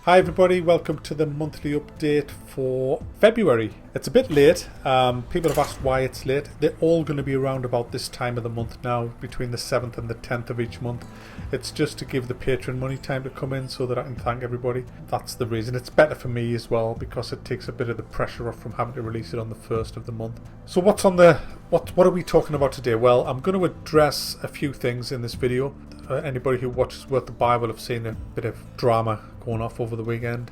Hi everybody, welcome to the monthly update for February. It's a bit late. People have asked why it's late. They're all going to be around about this time of the month now, between the 7th and the 10th of each month. It's just to give the patron money time to come in so that I can thank everybody. That's the reason. It's better for me as well because it takes a bit of the pressure off from having to release it on the 1st of the month. So what's on the... What are we talking about today? Well, I'm going to address a few things in this video. Anybody who watches Worthabuy will have seen a bit of drama going off over the weekend,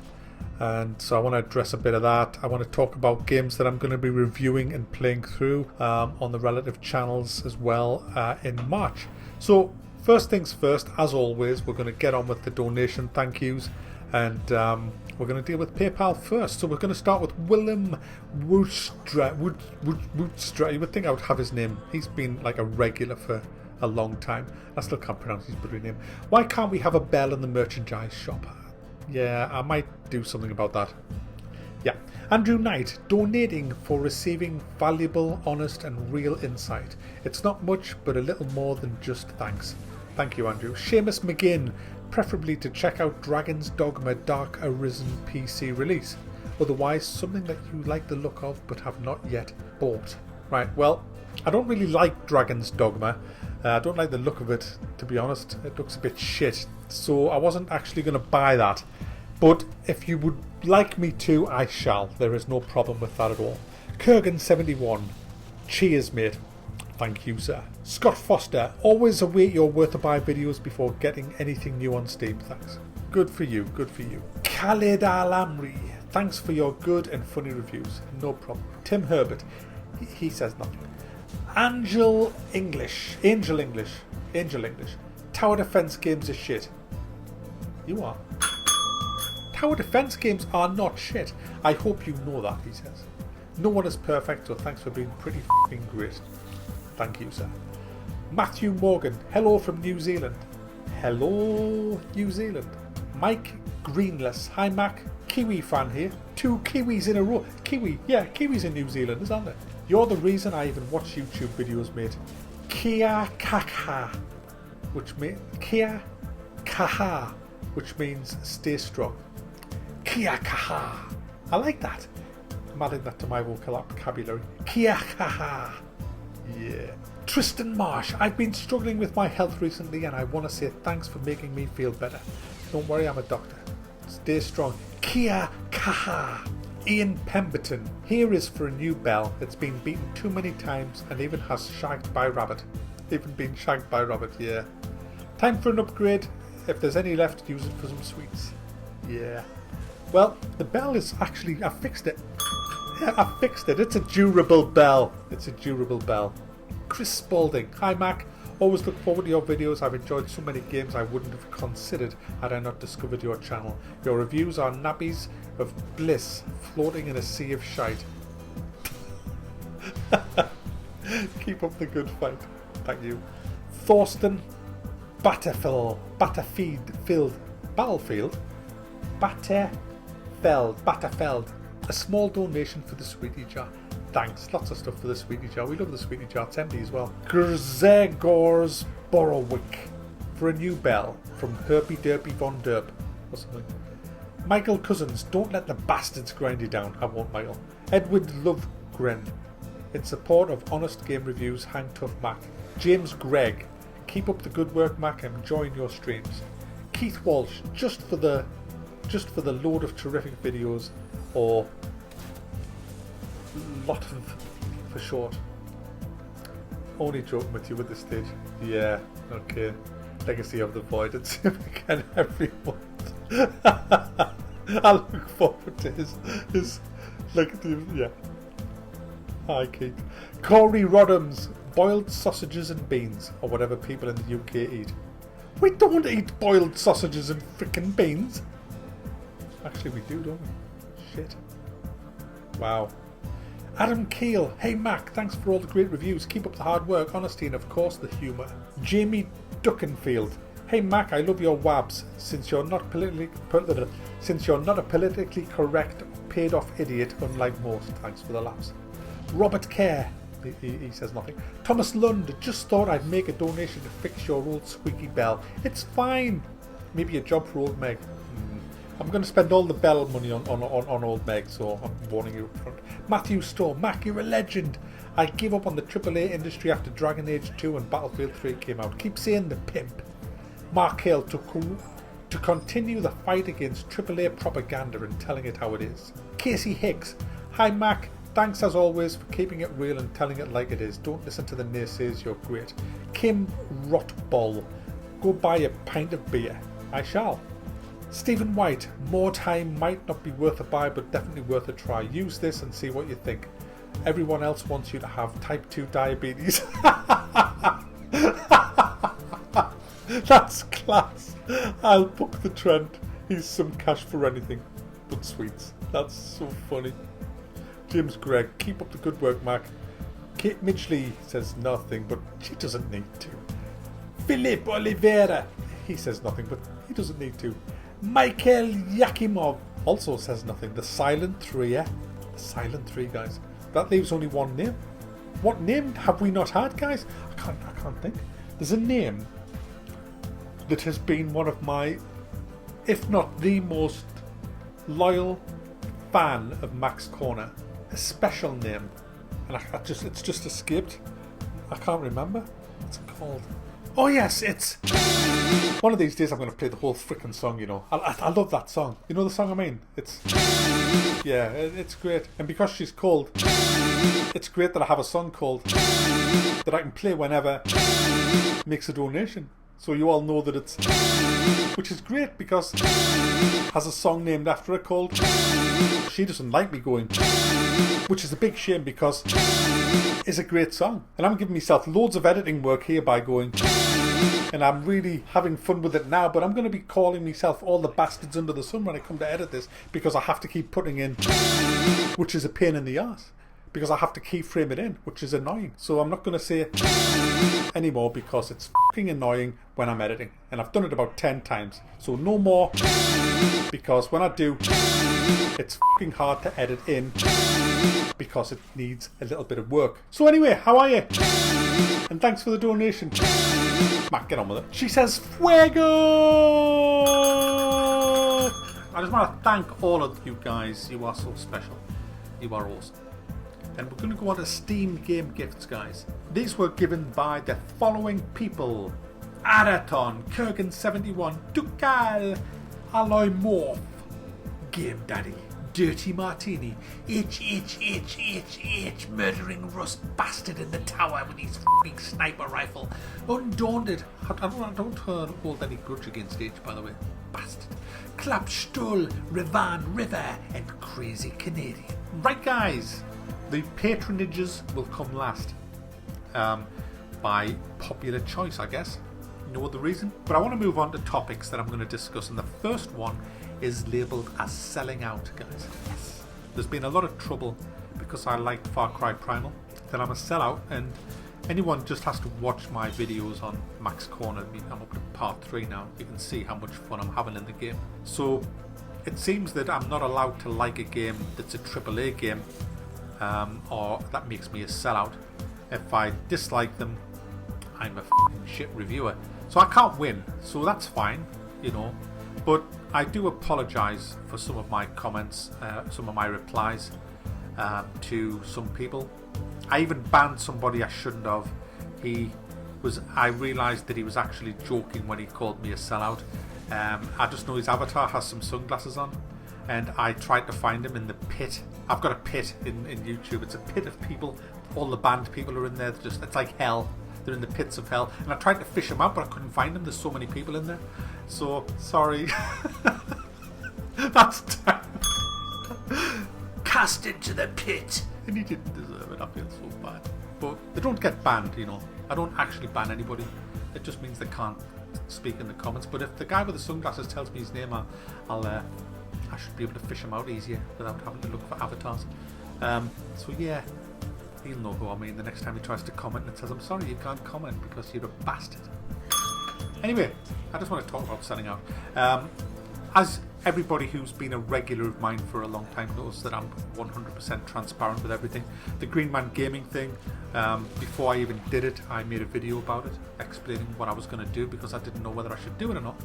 and so I want to address a bit of that. I want to talk about games that I'm going to be reviewing and playing through on the relative channels as well in March. So first things first, as always, we're going to get on with the donation thank yous, and we're going to deal with PayPal first. So we're going to start with Willem Woodstra. You would think I would have his name. He's been like a regular for a long time. I still can't pronounce his bloody name. Why can't we have a bell in the merchandise shop? Yeah, I might do something about that. Yeah. Andrew Knight, donating for receiving valuable, honest and real insight. It's not much, but a little more than just thanks. Thank you, Andrew. Seamus McGinn, preferably to check out Dragon's Dogma Dark Arisen PC release. Otherwise, something that you like the look of but have not yet bought. Right, well, I don't really like Dragon's Dogma. I don't like the look of it, to be honest. It looks a bit shit. So I wasn't actually going to buy that. But if you would like me to, I shall. There is no problem with that at all. Kurgan71. Cheers, mate. Thank you, sir. Scott Foster. Always await your Worthabuy videos before getting anything new on Steam. Thanks. Good for you. Good for you. Khaled Al-Amri. Thanks for your good and funny reviews. No problem. Tim Herbert. He says nothing. Angel English. Tower defense games are shit. You are. Tower defense games are not shit. I hope you know that, he says. No one is perfect, so thanks for being pretty f***ing great. Thank you, sir. Matthew Morgan. Hello from New Zealand. Hello, New Zealand. Mike Greenless. Hi, Mac. Kiwi fan here. 2 Kiwis in a row. Kiwi. Yeah, Kiwis in New Zealand, isn't it? You're the reason I even watch YouTube videos, mate. Kia Kaha, which means stay strong. Kia Kaha. I like that. I'm adding that to my vocabulary. Kia Kaha. Yeah. Tristan Marsh. I've been struggling with my health recently and I want to say thanks for making me feel better. Don't worry, I'm a doctor. Stay strong. Kia Kaha. Ian Pemberton. Here is for a new bell. It's been beaten too many times and even has shagged by rabbit. Even been shagged by rabbit, yeah. Time for an upgrade. If there's any left, use it for some sweets. Yeah. Well, the bell is actually... I fixed it. Yeah, I fixed it. It's a durable bell. It's a durable bell. Chris Spalding. Hi, Mac. Always look forward to your videos. I've enjoyed so many games I wouldn't have considered had I not discovered your channel. Your reviews are nappies of bliss floating in a sea of shite. Keep up the good fight. Thank you. Thorsten Battlefield. A small donation for the sweetie jar. Thanks. Lots of stuff for the sweetie jar. We love the sweetie jar. It's empty as well. Grzegorz Borowick for a new bell from Herpy Derpy Von Derp or something. Michael Cousins. Don't let the bastards grind you down. I won't, Michael. Edward Lovegren. In support of honest game reviews, hang tough, Mac. James Gregg. Keep up the good work, Mac. I'm enjoying your streams. Keith Walsh. Just for the load of terrific videos, or lot of for short. Only joking with you at this stage. Yeah, okay. Legacy of the Void. It's him again every month. I look forward to his yeah. Hi, Keith. Corey Rodhams. Boiled sausages and beans, or whatever people in the UK eat. We don't eat boiled sausages and frickin' beans. Actually, we do, don't we? Shit. Wow. Adam Keel. Hey, Mac. Thanks for all the great reviews. Keep up the hard work, honesty, and of course the humour. Jamie Duckenfield. Hey, Mac. I love your wabs. Since you're not a politically correct, paid-off idiot, unlike most. Thanks for the laughs. Robert Kerr. He says nothing. Thomas Lund. Just thought I'd make a donation to fix your old squeaky bell. It's fine. Maybe a job for old Meg. I'm going to spend all the Bell money on old Meg, so I'm warning you up front. Matthew Storm, Mac, you're a legend. I gave up on the AAA industry after Dragon Age 2 and Battlefield 3 came out. Keep saying the pimp. Mark Hill, to continue the fight against AAA propaganda and telling it how it is. Casey Hicks, hi Mac, thanks as always for keeping it real and telling it like it is. Don't listen to the naysayers, you're great. Kim Rotball, go buy a pint of beer. I shall. Stephen White, more time might not be worth a buy but definitely worth a try. Use this and see what you think. Everyone else wants you to have type 2 diabetes. That's class. I'll book the trend. He's some cash for anything but sweets. That's so funny. James Gregg, keep up the good work, Mac. Kate Midgley says nothing, but she doesn't need to. Philip Oliveira, he says nothing, but he doesn't need to. Michael Yakimov also says nothing. The Silent 3, yeah? The Silent 3, guys. That leaves only one name. What name have we not had, guys? I can't think. There's a name that has been one of my, if not the most loyal fan of Mac's Corner. A special name. And it's just escaped. I can't remember. What's it called? Oh yes, it's... One of these days I'm going to play the whole freaking song, you know. I love that song. You know the song I mean? It's... Yeah, it's great. And because she's called... It's great that I have a song called... that I can play whenever... makes a donation. So you all know that it's... Which is great because... has a song named after her called... She Doesn't Like Me Going... Which is a big shame because... It's a great song. And I'm giving myself loads of editing work here by going... And I'm really having fun with it now, but I'm going to be calling myself all the bastards under the sun when I come to edit this because I have to keep putting in, which is a pain in the arse, because I have to keyframe it in, which is annoying. So I'm not going to say it anymore because it's fucking annoying when I'm editing. And I've done it about 10 times. So no more, because when I do, it's fucking hard to edit in because it needs a little bit of work. So anyway, how are you? And thanks for the donation. Matt, get on with it. She says, Fuego! I just want to thank all of you guys. You are so special. You are awesome. And we're going to go on to Steam game gifts, guys. These were given by the following people. Araton, Kurgan71, Dukal, Alloy Morph, Game Daddy, Dirty Martini, H, murdering rust bastard in the tower with his f***ing sniper rifle, Undaunted, I don't hold any grudge against H, by the way, bastard, Klapstuhl, Revan River, and Crazy Canadian. Right, guys, the patronages will come last, by popular choice, I guess. No other reason. But I want to move on to topics that I'm going to discuss, and the first one is labelled as selling out, guys. Yes. There's been a lot of trouble because I like Far Cry Primal, that I'm a sellout, and anyone just has to watch my videos on Mac's Corner. I'm up to part 3 now. You can see how much fun I'm having in the game. So it seems that I'm not allowed to like a game that's a AAA game, or that makes me a sellout. If I dislike them, I'm a f***ing shit reviewer. So I can't win, so that's fine, you know. But I do apologise for some of my comments, some of my replies to some people. I even banned somebody I shouldn't have. I realised that he was actually joking when he called me a sellout. I just know his avatar has some sunglasses on, and I tried to find him in the pit. I've got a pit in YouTube. It's a pit of people. All the banned people are in there. It's like hell. They're in the pits of hell. And I tried to fish them out, but I couldn't find them. There's so many people in there. So, sorry. That's terrible. Cast into the pit. And he didn't deserve it. I feel so bad. But they don't get banned, you know. I don't actually ban anybody. It just means they can't speak in the comments. But if the guy with the sunglasses tells me his name, I should be able to fish him out easier without having to look for avatars. So yeah. He'll know who I mean the next time he tries to comment and it says, I'm sorry, you can't comment because you're a bastard. Anyway, I just want to talk about selling out. As Everybody who's been a regular of mine for a long time knows that I'm 100% transparent with everything. The Greenman Gaming thing, before I even did it, I made a video about it, explaining what I was going to do because I didn't know whether I should do it or not.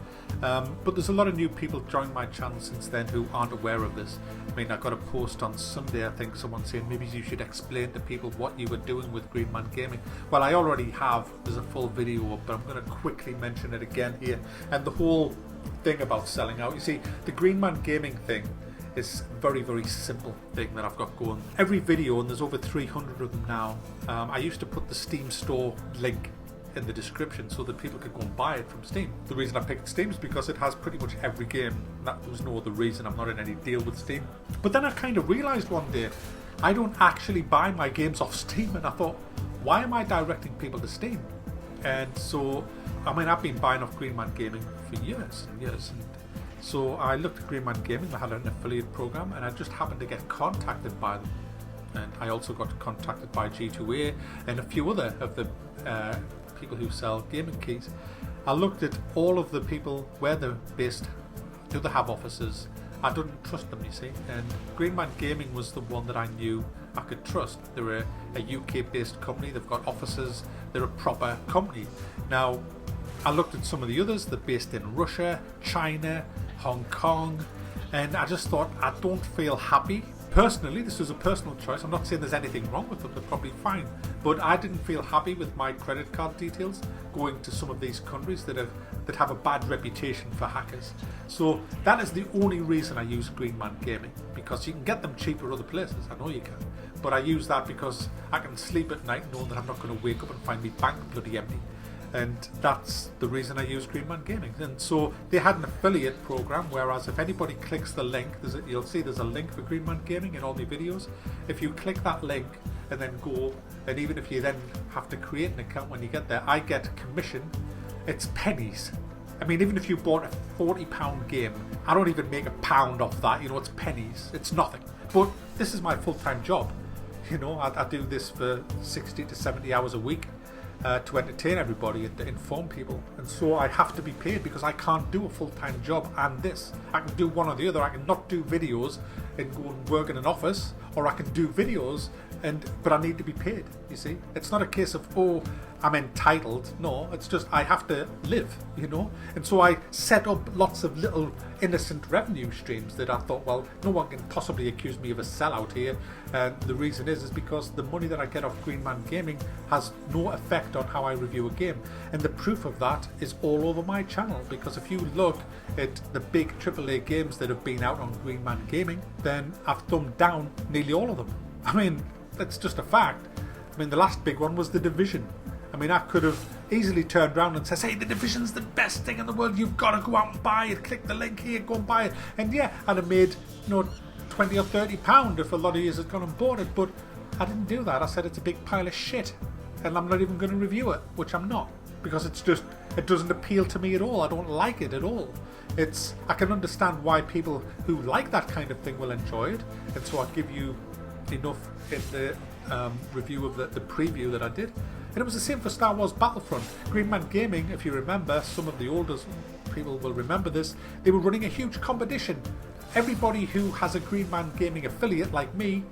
But there's a lot of new people joined my channel since then who aren't aware of this. I mean, I got a post on Sunday, I think, someone saying maybe you should explain to people what you were doing with Greenman Gaming. Well, I already have. There's a full video up, but I'm going to quickly mention it again here. And the whole thing about selling out, you see, the Greenman Gaming thing is a very, very simple thing that I've got going. Every video, and there's over 300 of them now, I used to put the Steam store link in the description so that people could go and buy it from Steam. The reason I picked Steam is because it has pretty much every game. That was no other reason. I'm not in any deal with Steam. But then I kind of realised one day, I don't actually buy my games off Steam, and I thought, why am I directing people to Steam? And so, I mean, I've been buying off Greenman Gaming for years and years, and so I looked at Greenman Gaming. I had an affiliate program, and I just happened to get contacted by them. And I also got contacted by G2A and a few other of the people who sell gaming keys. I looked at all of the people, where they're based, do they have offices. I didn't trust them, you see, and Greenman Gaming was the one that I knew I could trust. They're a UK based company, they've got offices, they're a proper company. Now, I looked at some of the others, they're based in Russia, China, Hong Kong, and I just thought, I don't feel happy. Personally, this was a personal choice. I'm not saying there's anything wrong with them, they're probably fine. But I didn't feel happy with my credit card details going to some of these countries that have a bad reputation for hackers. So that is the only reason I use Greenman Gaming, because you can get them cheaper other places, I know you can. But I use that because I can sleep at night knowing that I'm not going to wake up and find my bank bloody empty. And that's the reason I use Greenman Gaming. And so they had an affiliate program, whereas if anybody clicks the link, you'll see there's a link for Greenman Gaming in all my videos. If you click that link and then go, and even if you then have to create an account when you get there, I get commission. It's pennies. I mean, even if you bought a £40 game, I don't even make £1 off that. You know, it's pennies. It's nothing. But this is my full-time job. You know, I do this for 60 to 70 hours a week. To entertain everybody and to inform people, and so I have to be paid because I can't do a full-time job and this. I can do one or the other. I can not do videos and go and work in an office, or I can do videos but I need to be paid, you see. It's not a case of, oh, I'm entitled. No, it's just I have to live, you know. And so I set up lots of little innocent revenue streams that I thought, well, no one can possibly accuse me of a sellout here. And the reason is because the money that I get off Greenman Gaming has no effect on how I review a game. And the proof of that is all over my channel, because if you look at the big AAA games that have been out on Greenman Gaming, then I've thumbed down nearly all of them. I mean, that's just a fact. I mean, the last big one was The Division. I mean, I could have easily turned around and said, hey, The Division's the best thing in the world, you've got to go out and buy it, click the link here, go and buy it. And yeah, I'd have made, you know, 20 or 30 pound if a lot of you had gone and bought it, but I didn't do that. I said it's a big pile of shit, and I'm not even going to review it, which I'm not, because it's just, it doesn't appeal to me at all. I don't like it at all. I can understand why people who like that kind of thing will enjoy it, and so I'll give you enough in the review of the preview that I did. And it was the same for Star Wars Battlefront. Greenman Gaming, if you remember, some of the older people will remember this, they were running a huge competition. Everybody who has a Greenman Gaming affiliate like me,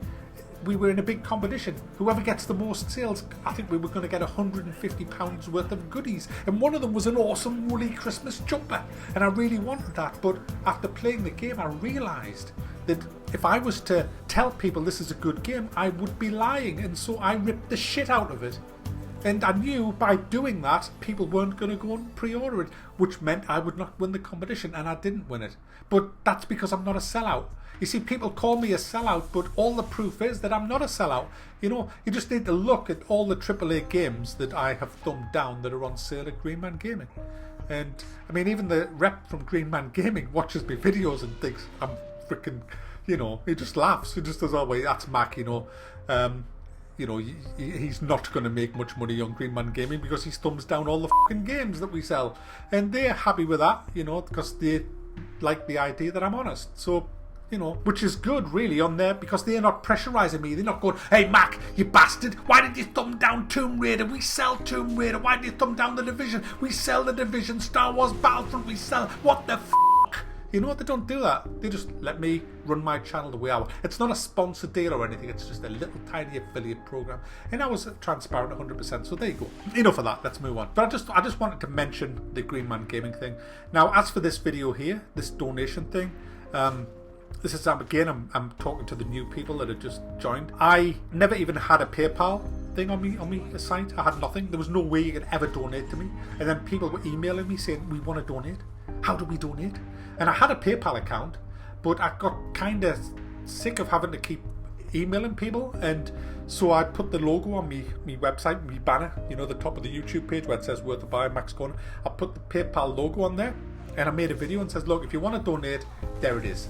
we were in a big competition. Whoever gets the most sales, I think we were going to get £150 worth of goodies. And one of them was an awesome woolly Christmas jumper. And I really wanted that. But after playing the game, I realised that if I was to tell people this is a good game, I would be lying. And so I ripped the shit out of it. And I knew by doing that, people weren't going to go and pre-order it, which meant I would not win the competition, and I didn't win it. But that's because I'm not a sellout. You see, people call me a sellout, but all the proof is that I'm not a sellout. You know, you just need to look at all the AAA games that I have thumbed down that are on sale at Greenman Gaming. And, I mean, even the rep from Greenman Gaming watches my videos and thinks I'm freaking, you know, he just laughs. He just says, oh, wait, that's Mac, you know. You know, he's not going to make much money on Greenman Gaming because he thumbs down all the fucking games that we sell. And they're happy with that, you know, because they like the idea that I'm honest. So, you know, which is good, really, on there, because they're not pressurising me. They're not going, hey, Mac, you bastard, why did you thumb down Tomb Raider? We sell Tomb Raider. Why did you thumb down The Division? We sell The Division. Star Wars Battlefront, we sell. What the f***? You know, they don't do that. They just let me run my channel the way I want. It's not a sponsored deal or anything. It's just a little tiny affiliate program. And I was transparent 100%. So there you go. Enough of that. Let's move on. But I just wanted to mention the Greenman Gaming thing. Now, as for this video here, this donation thing, this is again, I'm talking to the new people that have just joined. I never even had a PayPal thing on me site. I had nothing. There was no way you could ever donate to me. And then people were emailing me saying, we want to donate. How do we donate? And I had a PayPal account, but I got kind of sick of having to keep emailing people, and so I put the logo on me website, me banner, you know, the top of the YouTube page where it says Worthabuy Max Corner. I put the PayPal logo on there, and I made a video and says, look, if you want to donate, there it is.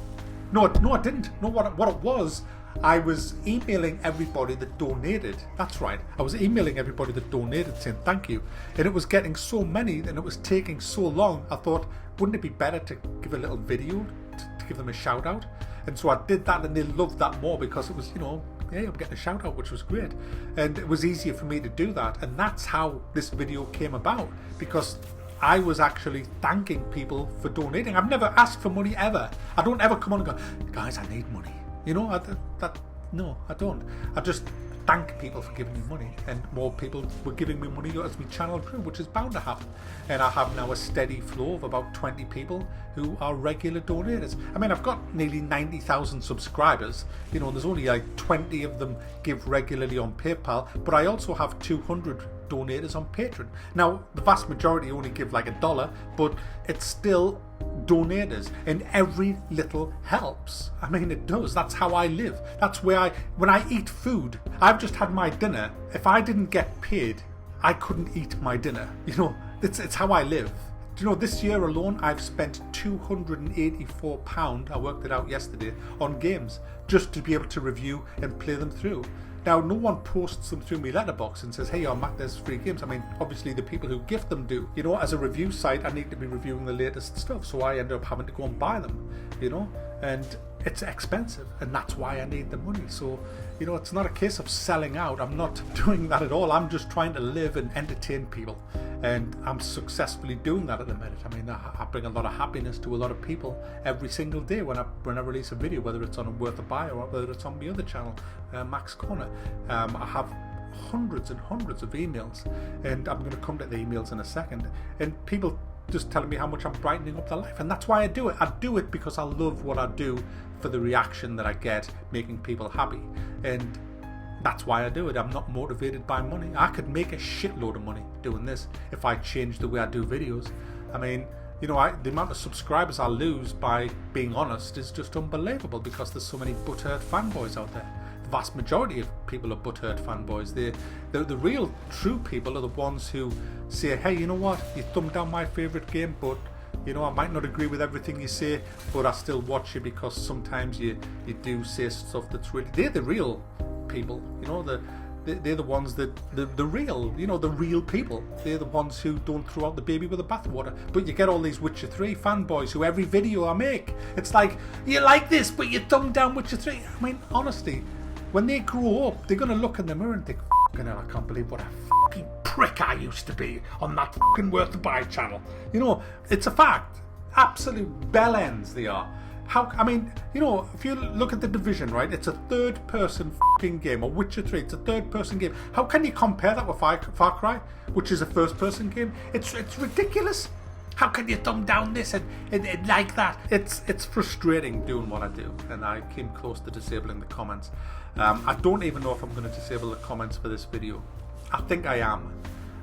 No, I didn't. No, what it was, I was emailing everybody that donated. That's right. I was emailing everybody that donated saying thank you. And it was getting so many and it was taking so long. I thought, wouldn't it be better to give a little video to give them a shout out? And so I did that, and they loved that more because it was, you know, hey, I'm getting a shout out, which was great. And it was easier for me to do that. And that's how this video came about, because I was actually thanking people for donating. I've never asked for money ever. I don't ever come on and go, guys, I need money. You know, no, I don't. I just thank people for giving me money, and more people were giving me money as my channel grew, which is bound to happen. And I have now a steady flow of about 20 people who are regular donators. I mean, I've got nearly 90,000 subscribers, you know, and there's only like 20 of them give regularly on PayPal, but I also have 200 donators on Patreon. Now, the vast majority only give like $1, but it's still donators, and every little helps. I mean, it does. That's how I live. That's where when I eat food, I've just had my dinner. If I didn't get paid, I couldn't eat my dinner. You know, it's how I live. Do you know, this year alone, I've spent £284, I worked it out yesterday, on games, just to be able to review and play them through. Now, no one posts them through my letterbox and says, hey, Mac, there's free games. I mean, obviously the people who gift them do. You know, as a review site, I need to be reviewing the latest stuff, so I end up having to go and buy them, you know, and it's expensive, and that's why I need the money. So, you know, it's not a case of selling out. I'm not doing that at all. I'm just trying to live and entertain people, and I'm successfully doing that at the minute. I mean, I bring a lot of happiness to a lot of people every single day when I release a video, whether it's on a Worthabuy or whether it's on my other channel, Max Corner. I have hundreds and hundreds of emails, and I'm going to come to the emails in a second, and people just telling me how much I'm brightening up their life, and that's why I do it. I do it because I love what I do, for the reaction that I get, making people happy, and that's why I do it. I'm not motivated by money. I could make a shitload of money doing this if I changed the way I do videos. I mean, you know, the amount of subscribers I lose by being honest is just unbelievable, because there's so many butthurt fanboys out there. The vast majority of people are butthurt fanboys. The real true people are the ones who say, hey, you know what, you thumbed down my favourite game, but you know, I might not agree with everything you say, but I still watch you because sometimes you do say stuff that's really... They're the real people, you know, they're the ones that... The real, you know, the real people. They're the ones who don't throw out the baby with the bathwater. But you get all these Witcher 3 fanboys who every video I make, it's like, you like this, but you thumbed down Witcher 3. I mean, honestly, when they grow up, they're going to look in the mirror and think, fucking hell, I can't believe what a fucking prick I used to be on that fucking Worthabuy channel. You know, it's a fact. Absolute bellends they are. How, I mean, you know, if you look at The Division, right, it's a third-person fucking game, or Witcher 3, it's a third-person game. How can you compare that with Far Cry, which is a first-person game? It's ridiculous. How can you thumb down this and like that? It's frustrating doing what I do, and I came close to disabling the comments. I don't even know if I'm going to disable the comments for this video. I think I am.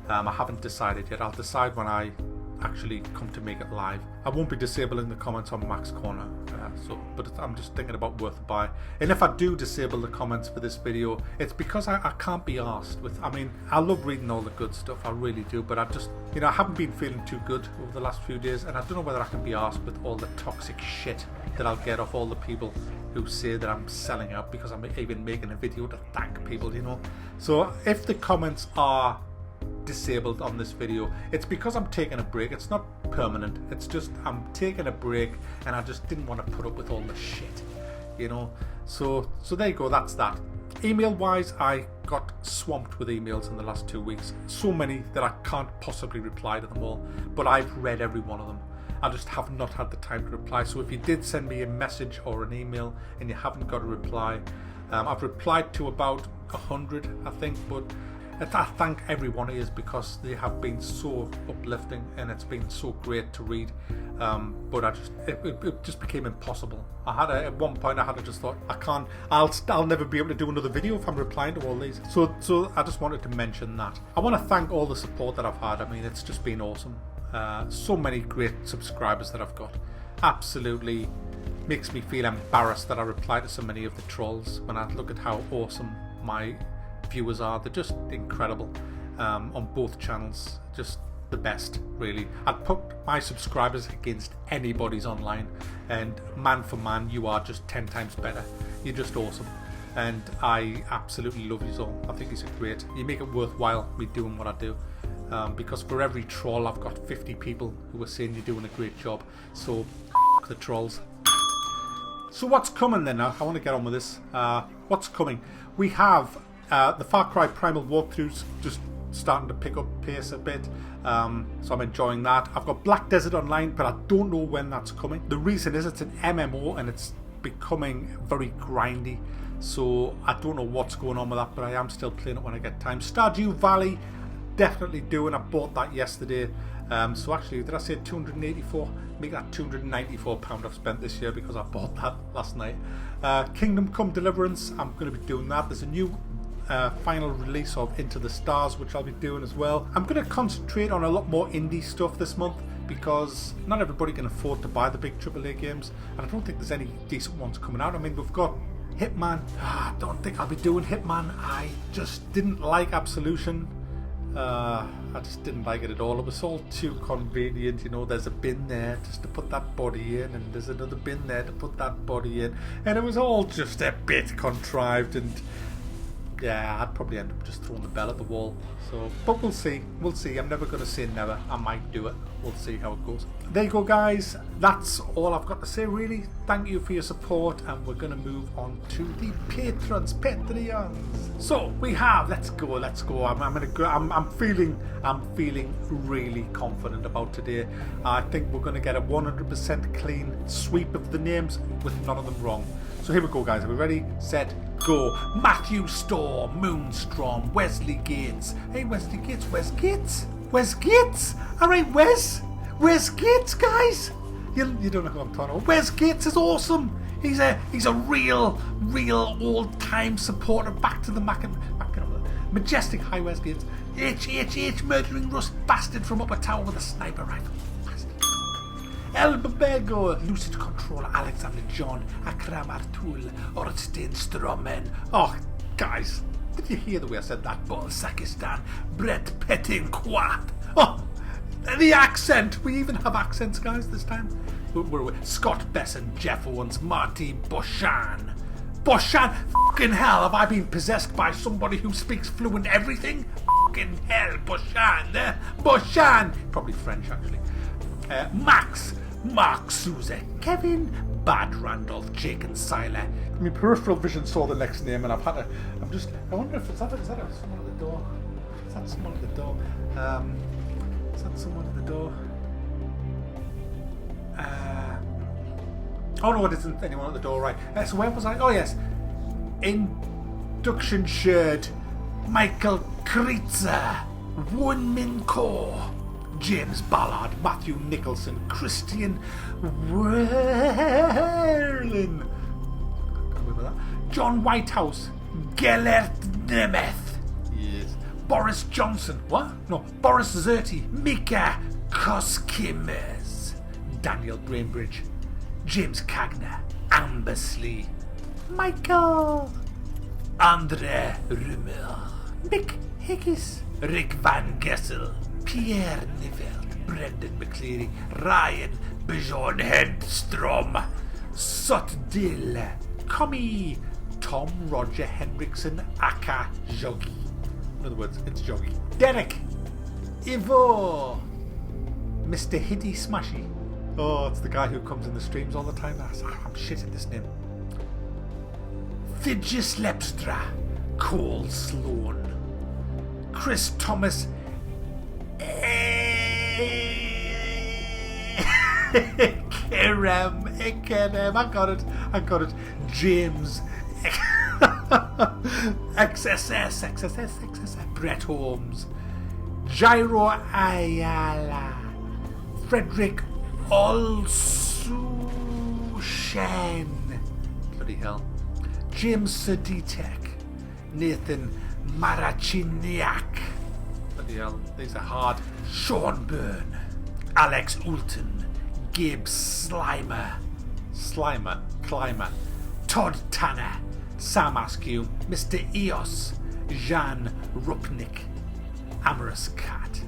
I haven't decided yet. I'll decide when I actually come to make it live. I won't be disabling the comments on Max Corner, but I'm just thinking about Worthabuy. And if I do disable the comments for this video, it's because I can't be arsed with... I mean, I love reading all the good stuff, I really do, but I just, you know, I haven't been feeling too good over the last few days, and I don't know whether I can be arsed with all the toxic shit that I'll get off all the people who say that I'm selling out because I'm even making a video to thank people, you know. So if the comments are disabled on this video, it's because I'm taking a break. It's not permanent, it's just I'm taking a break, and I just didn't want to put up with all the shit, you know. So there you go, that's that. Email wise, I got swamped with emails in the last 2 weeks, so many that I can't possibly reply to them all, but I've read every one of them. I just have not had the time to reply. So if you did send me a message or an email and you haven't got a reply, I've replied to about 100, I think, but I thank every one of you because they have been so uplifting and it's been so great to read. But it just became impossible. At one point I just thought, I'll never be able to do another video if I'm replying to all these. So I just wanted to mention that. I want to thank all the support that I've had. I mean, it's just been awesome. So many great subscribers that I've got. Absolutely makes me feel embarrassed that I reply to so many of the trolls when I look at how awesome my viewers are. They're just incredible on both channels. Just the best, really. I'd put my subscribers against anybody's online, and man for man, you are just 10 times better. You're just awesome, and I absolutely love you all. I think it's great. You make it worthwhile me doing what I do, because for every troll I've got 50 people who are saying you're doing a great job. So the trolls. So what's coming then? Now I want to get on with this. What's coming? We have the Far Cry Primal walkthroughs just starting to pick up pace a bit, so I'm enjoying that. I've got Black Desert Online, but I don't know when that's coming. The reason is it's an MMO and it's becoming very grindy, so I don't know what's going on with that, but I am still playing it when I get time. Stardew Valley, definitely doing. I bought that yesterday. So actually, did I say 284? Make that £294 I've spent this year because I bought that last night. Kingdom Come Deliverance, I'm going to be doing that. There's a new final release of Into the Stars, which I'll be doing as well. I'm going to concentrate on a lot more indie stuff this month because not everybody can afford to buy the big AAA games, and I don't think there's any decent ones coming out. I mean, we've got Hitman. I don't think I'll be doing Hitman. I just didn't like Absolution. I just didn't like it at all. It was all too convenient, you know. There's a bin there just to put that body in, and there's another bin there to put that body in, and it was all just a bit contrived, and yeah, I'd probably end up just throwing the bell at the wall. So, but we'll see. We'll see. I'm never going to say never. I might do it. We'll see how it goes. There you go, guys. That's all I've got to say, really. Thank you for your support, and we're going to move on to the patrons, Patreons. So we have. Let's go. I'm feeling really confident about today. I think we're going to get a 100% clean sweep of the names with none of them wrong. So here we go, guys. Are we ready? Set. Go. Matthew Storr, Moonstrom, Wesley Gates. Hey, Wesley Gates, Wes Gates? Wes Gates? Alright, Wes Gates, guys. You don't know who I'm talking about. Wes Gates is awesome. He's a real old-time supporter. Back to the majestic. Hi, Wes Gates. H, murdering rust bastard from Upper Tower with a sniper rifle. El Babego, Lucid Controller, Alexander John, Akram Artul, Orstein Stromen. Oh, guys, did you hear the way I said that? Balsakistan, Brett Pettinquat. Oh, the accent. We even have accents, guys, this time. We're Scott Besson, Jeff Owens, Marty Boshan. Boshan, fucking hell, have I been possessed by somebody who speaks fluent everything? Fucking hell, Boshan. Boshan. Probably French, actually. Max, Mark Souza, Kevin, Bad Randolph, Jake and Siler. I mean, peripheral vision saw the next name, and I wonder if is that someone at the door? Is that someone at the door? Is that someone at the door? Oh no, it isn't anyone at the door, right? So where was I? Oh yes, induction shared. Michael Kritzer, Won-Min Ko, James Ballard, Matthew Nicholson, Christian Werlin, John Whitehouse, Gellert Nemeth, yes, Boris Johnson, what? No, Boris Zerti, Mika Koskimes, Daniel Brainbridge, James Cagner, Ambersley, Michael, Andre Rummel, Mick Higgis, Rick Van Gessel, Pierre Nivelt, Brendan McCleary, Ryan Bjorn Hedstrom, Sutdill, Commie, Tom Roger Henriksen, Aka Joggy. In other words, it's Joggy. Derek, Ivo, Mr. Hitty Smashy. Oh, it's the guy who comes in the streams all the time. I'm shit at this name. Fidgis Lepstra, Cole Sloan, Chris Thomas. Kerem, I got it. James. XSS. Brett Holmes. Jairo Ayala. Frederick Olsushen. Bloody hell. James Saditek. Nathan Marachiniak. Bloody hell, these are hard. Sean Byrne. Alex Ulton. Gabe Climber. Todd Tanner. Sam Askew. Mr. Eos. Jan Rupnik. Amorous Cat.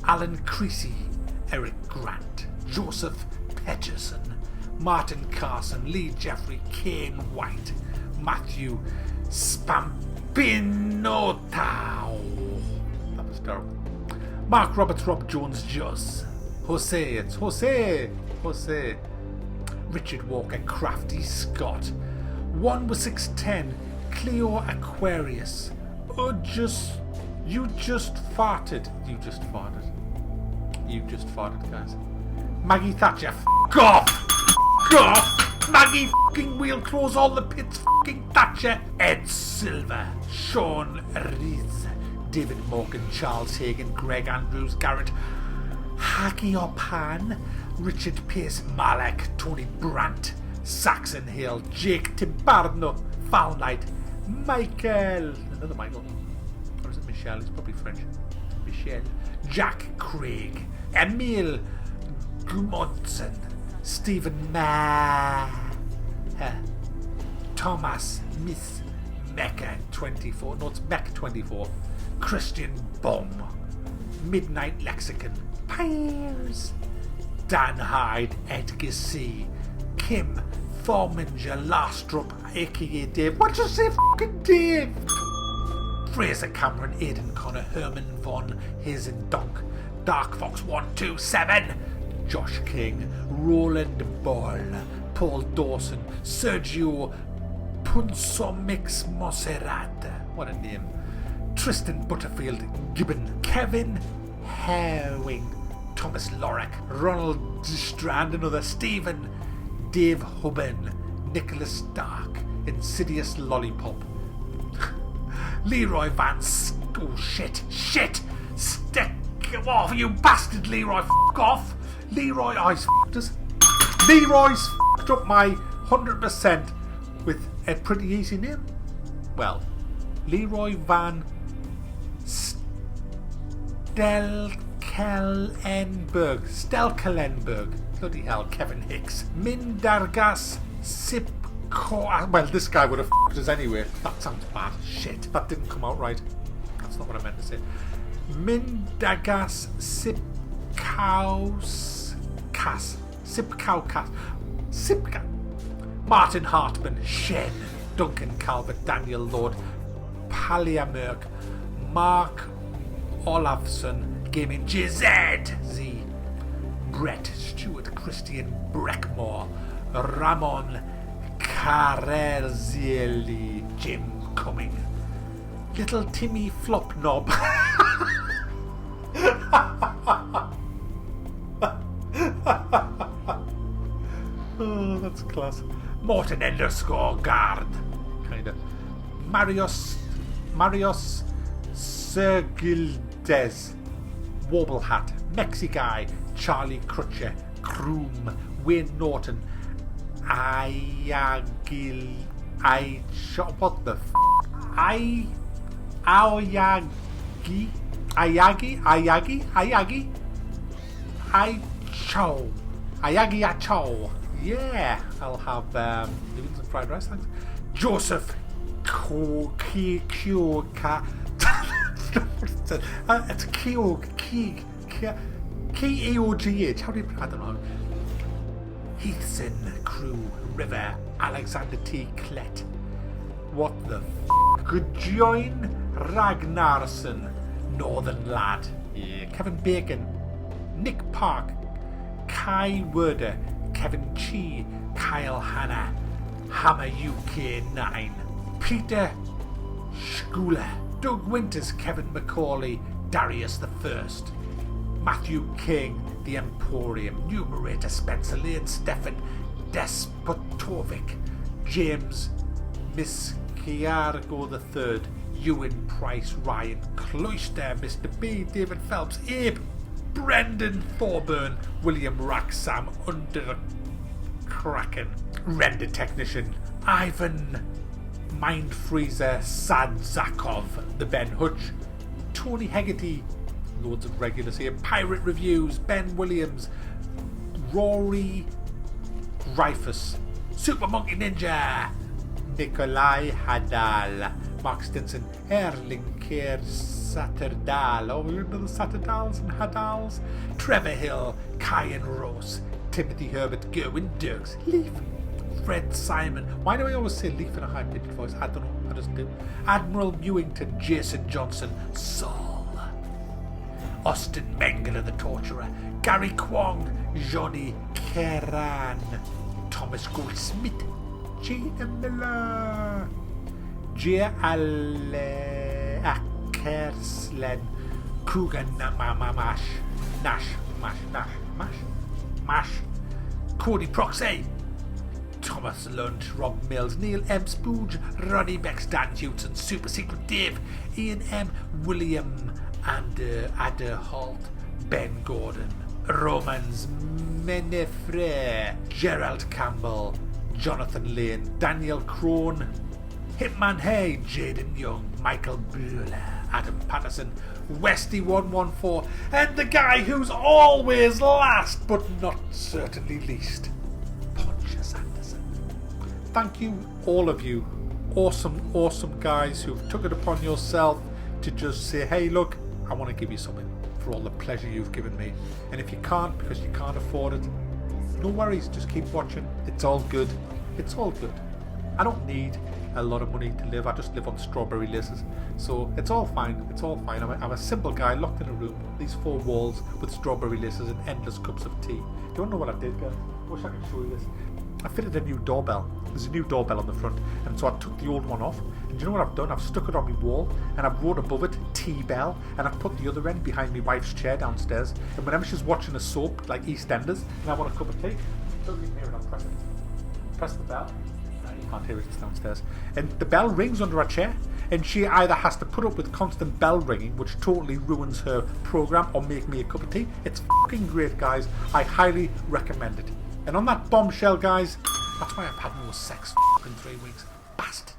Alan Creasy. Eric Grant. Joseph Peterson. Martin Carson. Lee Jeffrey. Kane White. Matthew Spampinotao. That was terrible. Mark Roberts. Rob Jones. Joss. Jose. It's Jose. Richard Walker. Crafty Scott. 1 with 610. Cleo Aquarius. You just farted, guys. Maggie Thatcher. F*** off. Maggie fucking wheel, close all the pits. Fucking Thatcher. Ed Silver. Sean Rees. David Morgan. Charles Hagan. Greg Andrews. Garrett Hagiopan. Richard Pace. Malek. Tony Brandt. Saxon Hill. Jake Timbarno. Foul Knight. Michael. Another Michael. Or is it Michelle? It's probably French. Michelle. Jack Craig. Emil Gudmundsen. Stephen Maher. Thomas Miss Mecca 24. No, it's Mech 24. Christian Baum. Midnight Lexicon. Piers. Dan Hyde. Edgar C. Kim Thorminger Lastrup, aka Dave. What'd you say, fucking Dave? Fraser Cameron, Aidan Connor, Herman Von Hazendonk, Dark Fox 127, Josh King, Roland Ball, Paul Dawson, Sergio Punsomix Monserrat. What a name. Tristan Butterfield Gibbon, Kevin Herwing, Thomas Lorick, Ronald Strand, another Stephen, Dave Hubben, Nicholas Stark, Insidious Lollipop, Leroy Vance. Oh shit! Stick off, you bastard, Leroy! F*** off, Leroy. I's f***ed us. Leroy's f***ed up my 100% with a pretty easy name. Well, Leroy Van Stelkelenberg. Bloody hell, Kevin Hicks. Mindargas Sipko. Well, this guy would have f***ed us anyway. That sounds bad. Shit, that didn't come out right. That's not what I meant to say. Mindargas Sipka. Martin Hartman. Shen. Duncan Calvert. Daniel Lord. Paliamerk. Mark Olafson. Gaming GZ. Brett Stewart, Christian Breckmore, Ramon Carelzieli, Jim Cumming, Little Timmy Flopknob. Oh, that's class. Morton _guard. Kinda. Marios Sergildes, Warblehat, Mexiguy, Charlie Crutcher, Kroom, Wayne Norton, Ayagi, Ayagi. Yeah, I'll have noodles and fried rice, thanks. Joseph Kyoka. It's Keogh. How do you? I don't know. Heathson, Crew, River, Alexander T. Klett. What the f***? Gudjoin Ragnarsson, Northern Lad. Yeah. Kevin Bacon, Nick Park, Kai Werder, Kevin Chi, Kyle Hanna, Hammer UK9, Peter Schooler, Doug Winters, Kevin McCauley, Darius the First, Matthew King, The Emporium, Numerator, Spencer Lane, Stefan Despotovic, James Miskiargo III, Ewan Price, Ryan Cloister, Mr. B, David Phelps, Abe, Brendan Thorburn, William Rack, Sam Underkraken, Render Technician, Ivan Mind Freezer, Sadzakov, The Ben Hutch, Tony Hegarty, loads of regulars here, Pirate Reviews, Ben Williams, Rory Dreyfus, Super Monkey Ninja, Nikolai Hadal, Mark Stinson, Erling Keir Satterdal, oh, remember the Satterdals and Hadals? Trevor Hill, Kyan Rose, Timothy Herbert, Gerwin Dirks, Leaf, Fred Simon. Why do I always say Leaf in a high-pitched voice? I don't know, I just do. Admiral Newington, Jason Johnson, Saul, Austin Mengele the Torturer, Gary Kwong, Johnny Keran, Thomas Goldsmith, Gina Miller, Jay Akerslen, Kugan Mash, Cody Proxy, Thomas Lund, Rob Mills, Neil M. Spooge, Ronnie Bex, Dan Hewson, Super Secret Dave, Ian M. William and Ada Holt, Ben Gordon, Romans Menefre, Gerald Campbell, Jonathan Lane, Daniel Crone, Hitman Hay, Jaden Young, Michael Bueller, Adam Patterson, Westy114, and the guy who's always last but not certainly least, Pontius Anderson. Thank you, all of you, awesome guys who've took it upon yourself to just say, hey look, I want to give you something for all the pleasure you've given me. And if you can't because you can't afford it, no worries, just keep watching. It's all good. It's all good. I don't need a lot of money to live. I just live on strawberry laces. So it's all fine. It's all fine. I'm a simple guy locked in a room, these 4 walls with strawberry laces and endless cups of tea. Do you know what I did, guys? I wish I could show you this. I fitted a new doorbell. There's a new doorbell on the front, and so I took the old one off. And do you know what I've done? I've stuck it on my wall, and I've wrote above it T-Bell, and I've put the other end behind my wife's chair downstairs. And whenever she's watching a soap like EastEnders, and I want a cup of tea, don't even hear it. I'm pressing. Press the bell. No, you can't hear it. It's downstairs. And the bell rings under her chair, and she either has to put up with constant bell ringing, which totally ruins her program, or make me a cup of tea. It's fucking great, guys. I highly recommend it. And on that bombshell, guys, that's why I've had no sex in 3 weeks. Bastard.